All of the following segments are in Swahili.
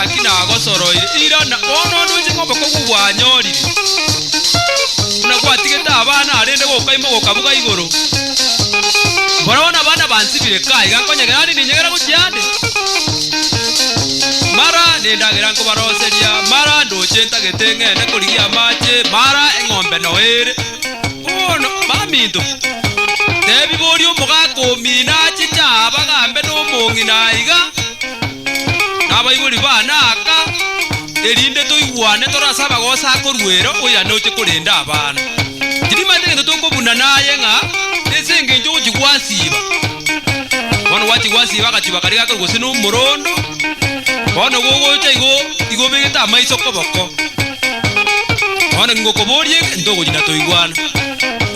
yaki na gosoro ira na ono nuje ngombe ko gwanyorire na kwatigeta abana arende gokaimo gokabuga igoro borona bana bansibire kai gakonye gani ninyegera gukyande mara nendagera ngo baroseria mara ndochenta getenge ne kurigia mache mara engombe noere ono baminto tebi borio mugako mina chicha abagambe no mongina iga abayiburi bana aka erinde toigwane torasaba gosa korwero oya noche kurenda abana dirima ndenge totongo bunanaye nga esenge njo kigwasiba wano wati gwasiba kachiba kali gako gosino morondo wano gogo igo begeta maiso koboko wano ngoko borie ndogo jina toigwana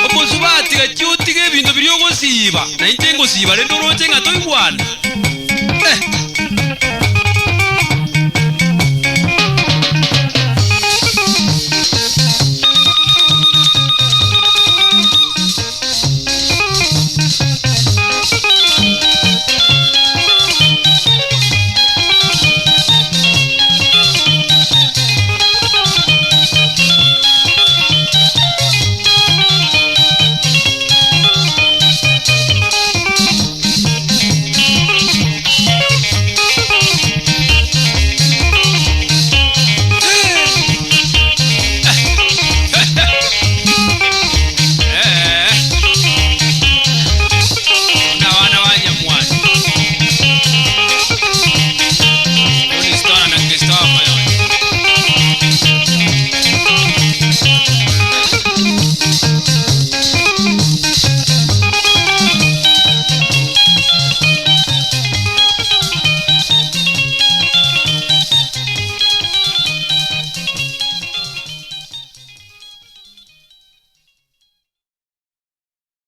opozubati gachuti ge bintu biri ogosiba na intengo siba rendo roche nga toigwana